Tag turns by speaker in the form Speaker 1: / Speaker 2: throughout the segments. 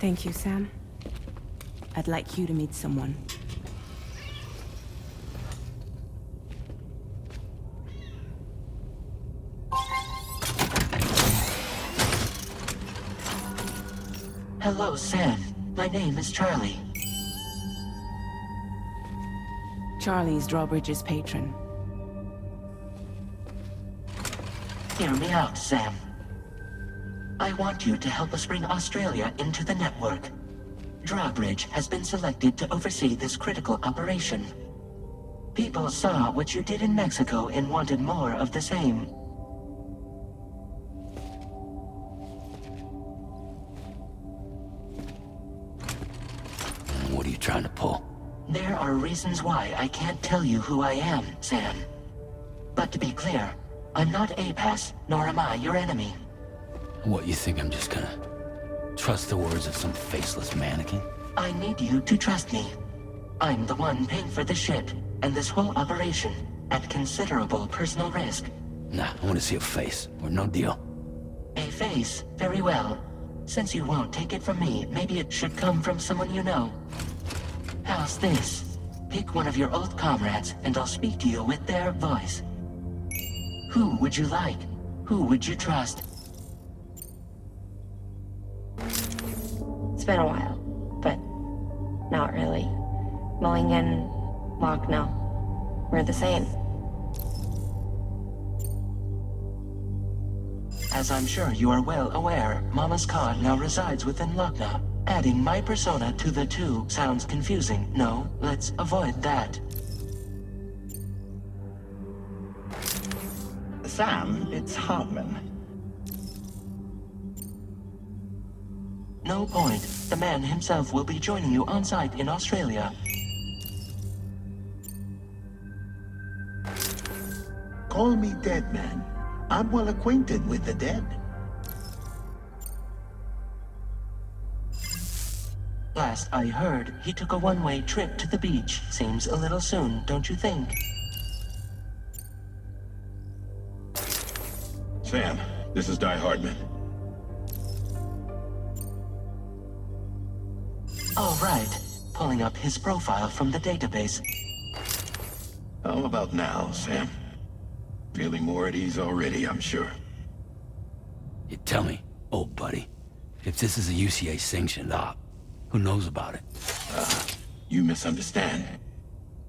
Speaker 1: Thank you, Sam. I'd like you to meet someone.
Speaker 2: Hello, Sam. My name is Charlie.
Speaker 1: Charlie's Drawbridge's patron.
Speaker 2: Hear me out, Sam. I want you to help us bring Australia into the network. Drawbridge has been selected to oversee this critical operation. People saw what you did in Mexico and wanted more of the same.
Speaker 3: What are you trying to pull?
Speaker 2: There are reasons why I can't tell you who I am, Sam. But to be clear, I'm not APAS, nor am I your enemy.
Speaker 3: What, you think I'm just gonna trust the words of some faceless mannequin?
Speaker 2: I need you to trust me. I'm the one paying for the ship, and this whole operation, at considerable personal risk.
Speaker 3: Nah, I want to see a face, or no deal.
Speaker 2: A face? Very well. Since you won't take it from me, maybe it should come from someone you know. How's this? Pick one of your old comrades, and I'll speak to you with their voice. Who would you like? Who would you trust?
Speaker 4: It's been a while, but not really. Mulligan, Locke, no. We're the same.
Speaker 2: As I'm sure you are well aware, Mama's Khan now resides within Lucknow. Adding my persona to the two sounds confusing. No, let's avoid that.
Speaker 5: Sam, it's Hartman.
Speaker 2: No point. The man himself will be joining you on site in Australia.
Speaker 5: Call me dead man. I'm well acquainted with the dead.
Speaker 2: Last I heard, he took a one-way trip to the beach. Seems a little soon, don't you think?
Speaker 6: Sam, this is Di Hardman.
Speaker 2: All right. Pulling up his profile from the database.
Speaker 6: How about now, Sam? Feeling more at ease already, I'm sure.
Speaker 3: You tell me, old buddy, if this is a UCA-sanctioned op, who knows about it?
Speaker 6: You misunderstand.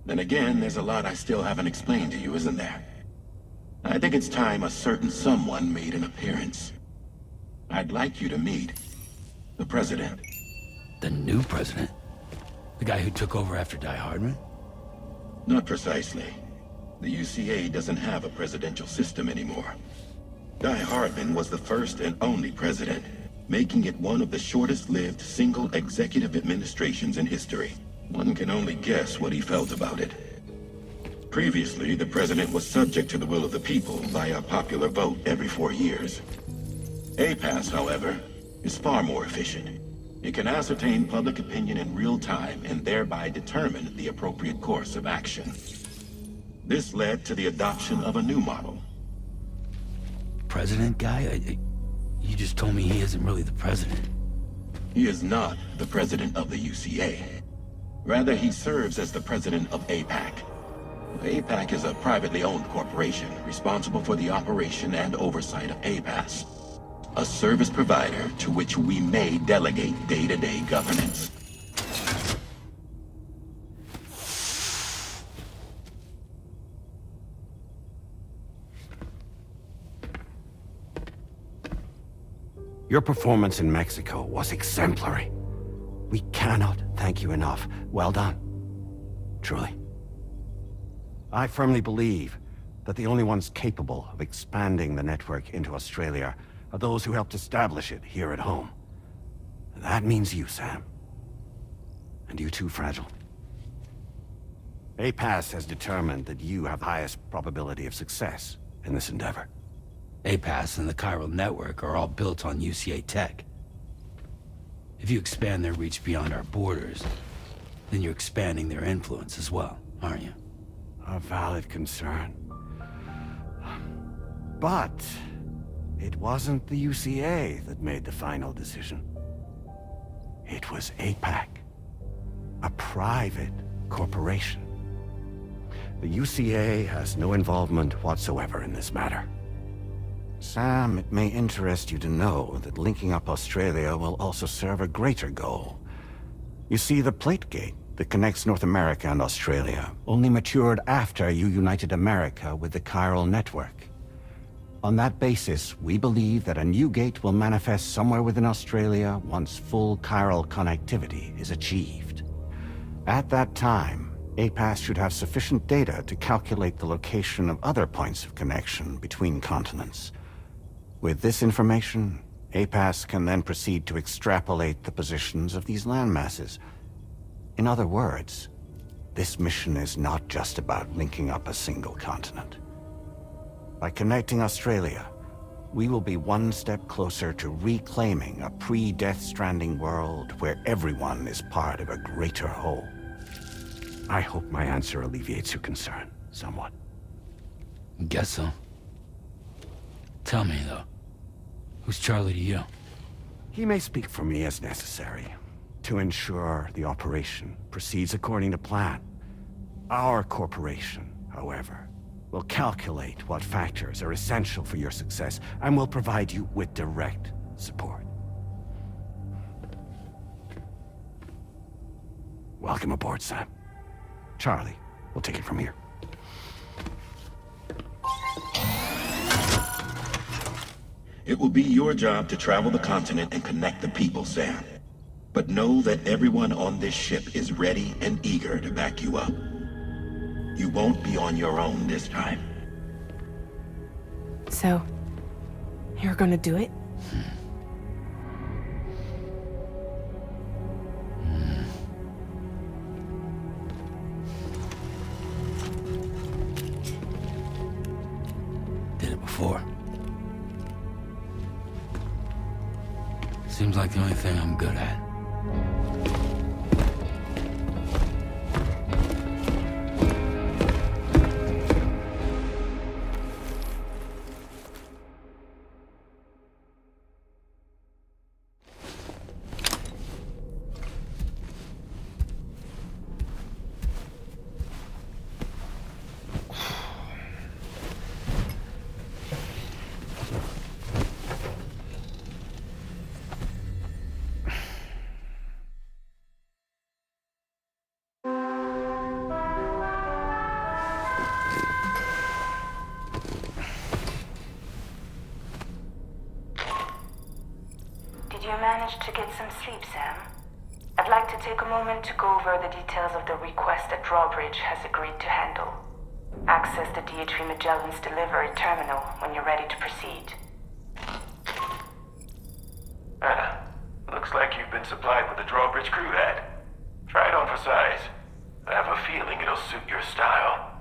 Speaker 6: Then again, there's a lot I still haven't explained to you, isn't there? I think it's time a certain someone made an appearance. I'd like you to meet the President.
Speaker 3: The new president? The guy who took over after Di Hardman?
Speaker 6: Not precisely. The UCA doesn't have a presidential system anymore. Di Hardman was the first and only president, making it one of the shortest-lived single executive administrations in history. One can only guess what he felt about it. Previously, the president was subject to the will of the people via popular vote every 4 years. APAS, however, is far more efficient. It can ascertain public opinion in real time and thereby determine the appropriate course of action. This led to the adoption of a new model.
Speaker 3: President guy? You just told me he isn't really the president.
Speaker 6: He is not the president of the UCA. Rather, he serves as the president of APAC. APAC is a privately owned corporation responsible for the operation and oversight of APAS, a service provider to which we may delegate day-to-day governance.
Speaker 7: Your performance in Mexico was exemplary. We cannot thank you enough. Well done. Truly. I firmly believe that the only ones capable of expanding the network into Australia are those who helped establish it here at home. That means you, Sam. And you too, Fragile. APAS has determined that you have the highest probability of success in this endeavor.
Speaker 3: APAS and the chiral network are all built on UCA tech. If you expand their reach beyond our borders, then you're expanding their influence as well, aren't you?
Speaker 7: A valid concern. But it wasn't the UCA that made the final decision. It was APAC, a private corporation. The UCA has no involvement whatsoever in this matter. Sam, it may interest you to know that linking up Australia will also serve a greater goal. You see, the plate gate that connects North America and Australia only matured after you united America with the chiral network. On that basis, we believe that a new gate will manifest somewhere within Australia once full chiral connectivity is achieved. At that time, APAS should have sufficient data to calculate the location of other points of connection between continents. With this information, APAS can then proceed to extrapolate the positions of these landmasses. In other words, this mission is not just about linking up a single continent. By connecting Australia, we will be one step closer to reclaiming a pre-Death Stranding world where everyone is part of a greater whole. I hope my answer alleviates your concern somewhat.
Speaker 3: Guess so. Tell me, though, who's Charlie to you?
Speaker 7: He may speak for me as necessary to ensure the operation proceeds according to plan. Our corporation, however, will calculate what factors are essential for your success and will provide you with direct support. Welcome aboard, Sam. Charlie, we'll take it from here.
Speaker 6: It will be your job to travel the continent and connect the people, Sam. But know that everyone on this ship is ready and eager to back you up. You won't be on your own this time.
Speaker 1: So, you're gonna do it?
Speaker 3: Did it before. Seems like the only thing I'm good at.
Speaker 8: Did you manage to get some sleep, Sam? I'd like to take a moment to go over the details of the request that Drawbridge has agreed to handle. Access the DHV Magellan's delivery terminal when you're ready to proceed.
Speaker 9: Looks like you've been supplied with the Drawbridge crew hat. Try it on for size. I have a feeling it'll suit your style.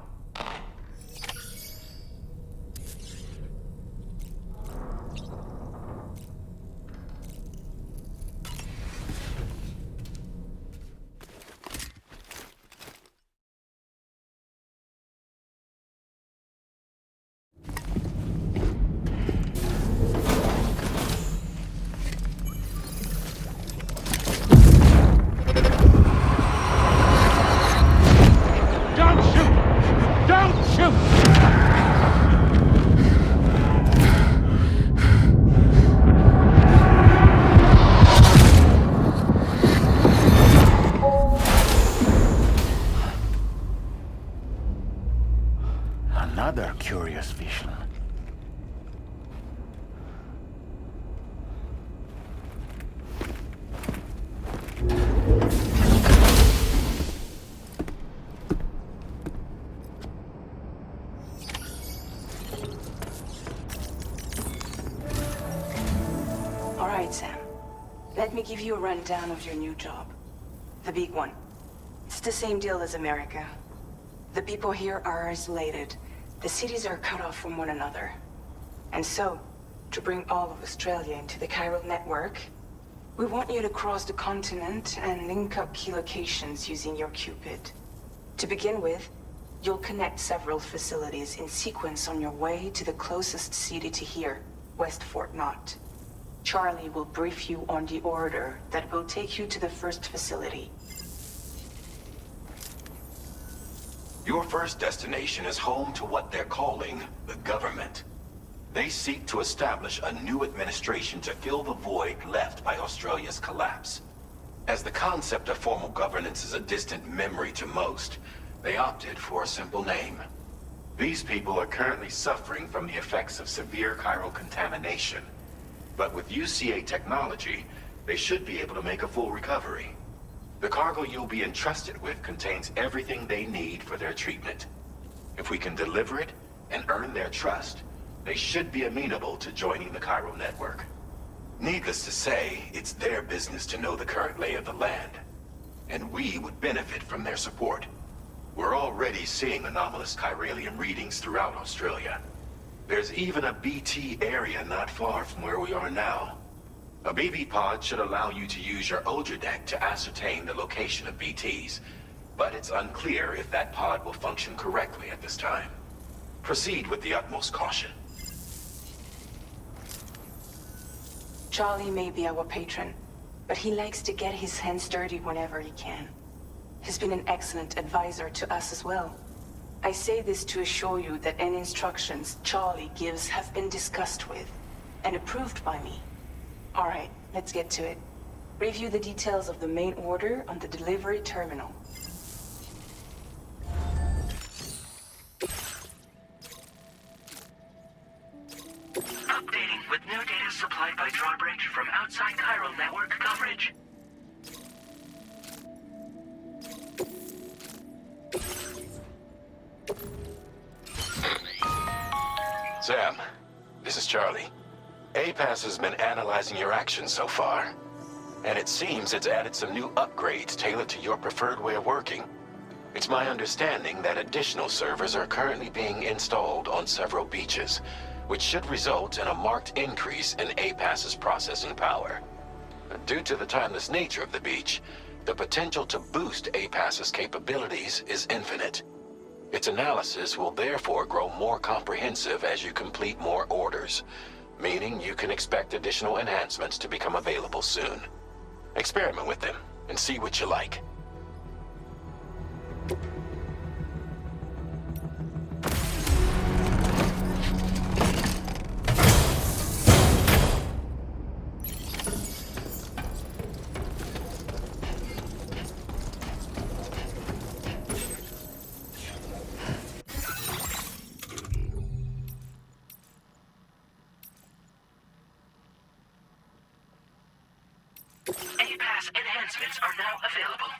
Speaker 9: Another curious vision.
Speaker 8: All right, Sam. Let me give you a rundown of your new job. The big one. It's the same deal as America. The people here are isolated. The cities are cut off from one another. And so, to bring all of Australia into the chiral network, we want you to cross the continent and link up key locations using your Cupid. To begin with, you'll connect several facilities in sequence on your way to the closest city to here, West Fort Knott. Charlie will brief you on the order that will take you to the first facility.
Speaker 9: Your first destination is home to what they're calling the government. They seek to establish a new administration to fill the void left by Australia's collapse. As the concept of formal governance is a distant memory to most, they opted for a simple name. These people are currently suffering from the effects of severe chiral contamination. But with UCA technology, they should be able to make a full recovery. The cargo you'll be entrusted with contains everything they need for their treatment. If we can deliver it and earn their trust, they should be amenable to joining the chiral network. Needless to say, it's their business to know the current lay of the land, and we would benefit from their support. We're already seeing anomalous chiralium readings throughout Australia. There's even a BT area not far from where we are now. A BB pod should allow you to use your Ultra deck to ascertain the location of BTs, but it's unclear if that pod will function correctly at this time. Proceed with the utmost caution.
Speaker 8: Charlie may be our patron, but he likes to get his hands dirty whenever he can. He's been an excellent advisor to us as well. I say this to assure you that any instructions Charlie gives have been discussed with and approved by me. All right, let's get to it. Review the details of the main order on the delivery terminal.
Speaker 2: Updating with new data supplied by Drawbridge from outside chiral network coverage.
Speaker 9: Sam, this is Charlie. APAS has been analyzing your actions so far, and it seems it's added some new upgrades tailored to your preferred way of working. It's my understanding that additional servers are currently being installed on several beaches, which should result in a marked increase in APAS's processing power. Due to the timeless nature of the beach, the potential to boost APAS's capabilities is infinite. Its analysis will therefore grow more comprehensive as you complete more orders, meaning you can expect additional enhancements to become available soon. Experiment with them and see what you like.
Speaker 2: APAS enhancements are now available.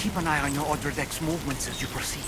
Speaker 10: Keep an eye on your other deck's movements as you proceed.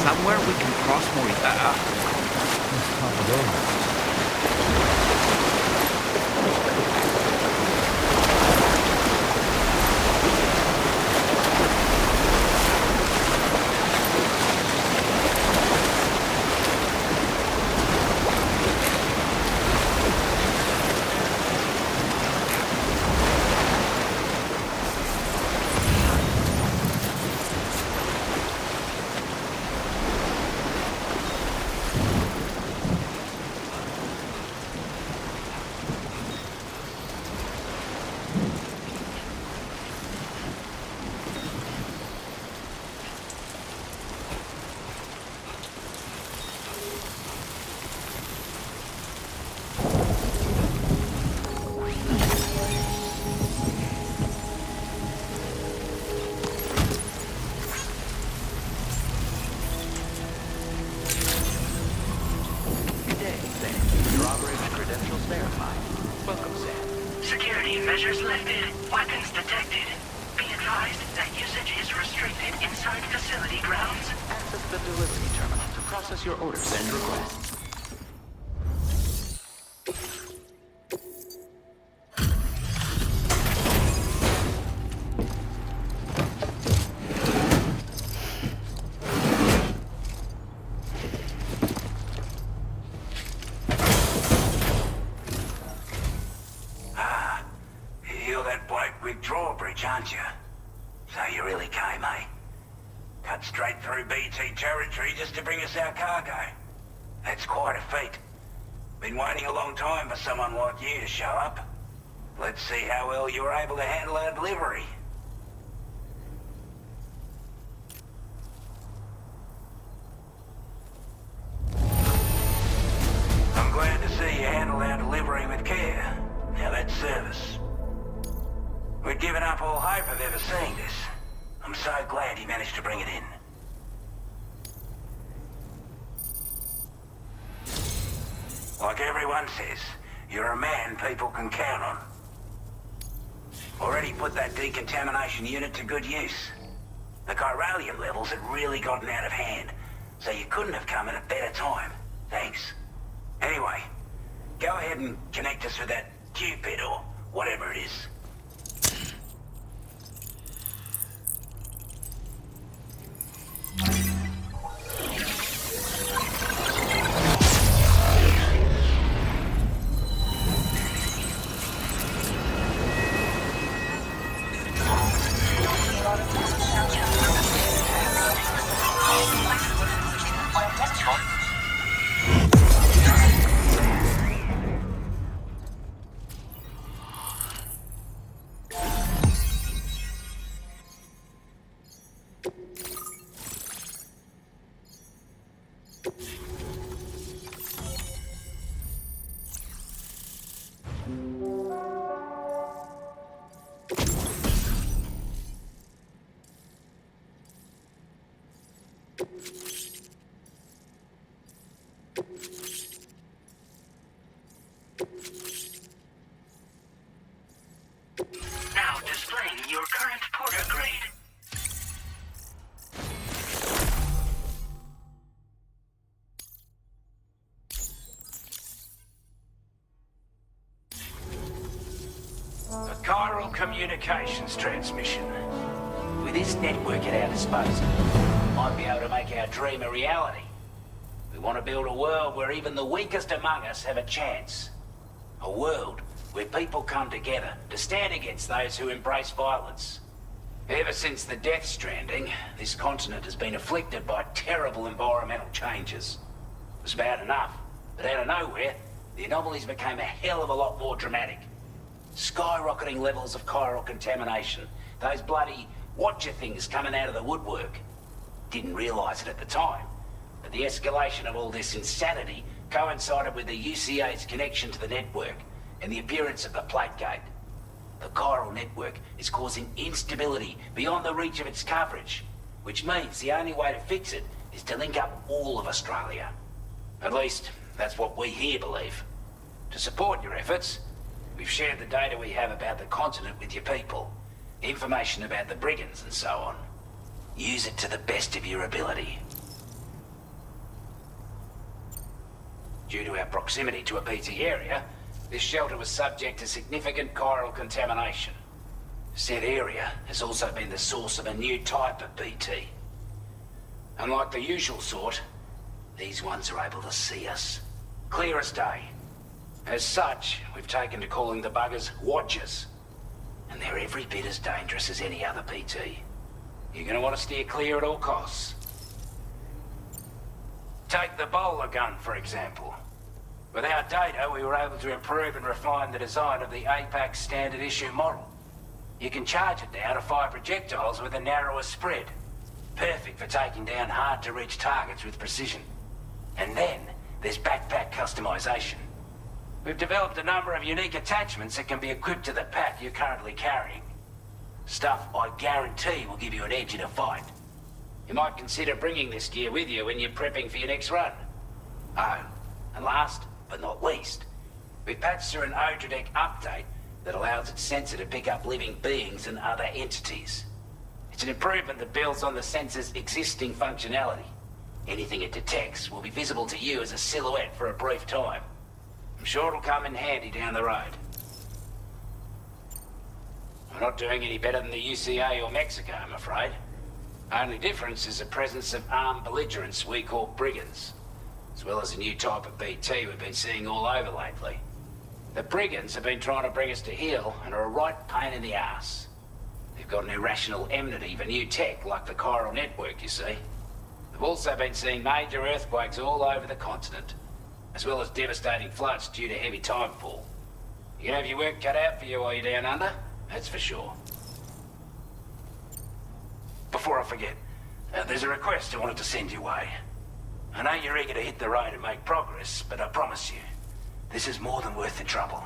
Speaker 10: Somewhere we can cross Morita.
Speaker 2: Security measures lifted. Weapons detected. Be advised that usage is restricted inside facility grounds.
Speaker 9: Access the delivery terminal to process your orders and requests.
Speaker 11: You're that bloke with Drawbridge, aren't you? So you really came, eh? Cut straight through BT territory just to bring us our cargo. That's quite a feat. Been waiting a long time for someone like you to show up. Let's see how well you were able to handle our delivery. I'm glad to see you handled our delivery with care. Now that's service. We'd given up all hope of ever seeing this. I'm so glad you managed to bring it in. Like everyone says, you're a man people can count on. Already put that decontamination unit to good use. The chiralium levels had really gotten out of hand, so you couldn't have come at a better time. Thanks. Anyway, go ahead and connect us with that Cupid or whatever it is.
Speaker 2: Now displaying your current porter grade.
Speaker 11: A chiral communications transmission. With this network at our disposal, we might be able to make our dream a reality. We want to build a world where even the weakest among us have a chance. A world where people come together to stand against those who embrace violence. Ever since the death stranding, this continent has been afflicted by terrible environmental changes. It was bad enough, but out of nowhere, the anomalies became a hell of a lot more dramatic. Skyrocketing levels of chiral contamination, those bloody watcher things coming out of the woodwork. Didn't realize it at the time, but the escalation of all this insanity coincided with the UCA's connection to the network and the appearance of the plate gate. The chiral network is causing instability beyond the reach of its coverage, which means the only way to fix it is to link up all of Australia. At least, that's what we here believe. To support your efforts, we've shared the data we have about the continent with your people, information about the brigands and so on. Use it to the best of your ability. Due to our proximity to a BT area, this shelter was subject to significant chiral contamination. Said area has also been the source of a new type of BT. Unlike the usual sort, these ones are able to see us. Clear as day. As such, we've taken to calling the buggers Watchers. And they're every bit as dangerous as any other BT. You're gonna want to steer clear at all costs. Take the bowler gun, for example. With our data, we were able to improve and refine the design of the APAC standard issue model. You can charge it now to fire projectiles with a narrower spread. Perfect for taking down hard-to-reach targets with precision. And then, there's backpack customization. We've developed a number of unique attachments that can be equipped to the pack you're currently carrying. Stuff I guarantee will give you an edge in a fight. You might consider bringing this gear with you when you're prepping for your next run. Oh, and last but not least, we patched through an Odradek update that allows its sensor to pick up living beings and other entities. It's an improvement that builds on the sensor's existing functionality. Anything it detects will be visible to you as a silhouette for a brief time. I'm sure it'll come in handy down the road. We're not doing any better than the UCA or Mexico, I'm afraid. Only difference is the presence of armed belligerents we call brigands, as well as a new type of BT we've been seeing all over lately. The brigands have been trying to bring us to heel and are a right pain in the ass. They've got an irrational enmity for new tech like the chiral network, you see. They've also been seeing major earthquakes all over the continent, as well as devastating floods due to heavy tidefall. You can have your work cut out for you while you're down under, that's for sure. Before I forget, there's a request I wanted to send your way. I know you're eager to hit the road and make progress, but I promise you, this is more than worth the trouble.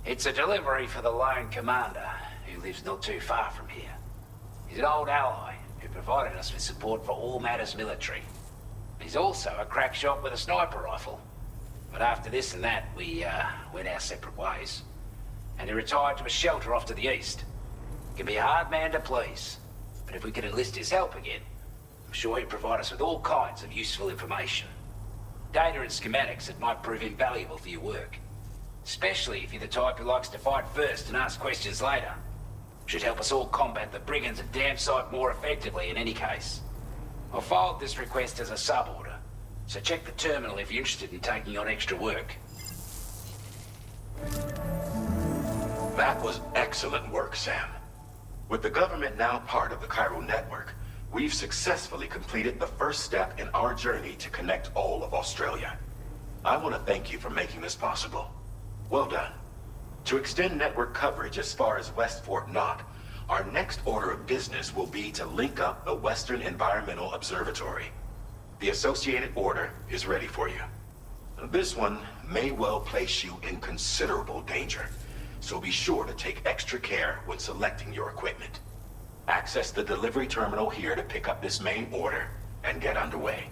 Speaker 11: It's a delivery for the lone commander, who lives not too far from here. He's an old ally who provided us with support for all matters military. He's also a crack shot with a sniper rifle. But after this and that, we went our separate ways. And he retired to a shelter off to the east. He can be a hard man to please, but if we can enlist his help again, I'm sure he'll provide us with all kinds of useful information. Data and schematics that might prove invaluable for your work. Especially if you're the type who likes to fight first and ask questions later. Should help us all combat the brigands a damn sight more effectively in any case. I'll forward this request as a sub-order, so check the terminal if you're interested in taking on extra work.
Speaker 9: That was excellent work, Sam. With the government now part of the chiral network, we've successfully completed the first step in our journey to connect all of Australia. I want to thank you for making this possible. Well done. To extend network coverage as far as West Fort Knott, our next order of business will be to link up the Western Environmental Observatory. The associated order is ready for you. This one may well place you in considerable danger, so be sure to take extra care when selecting your equipment. Access the delivery terminal here to pick up this main order and get underway.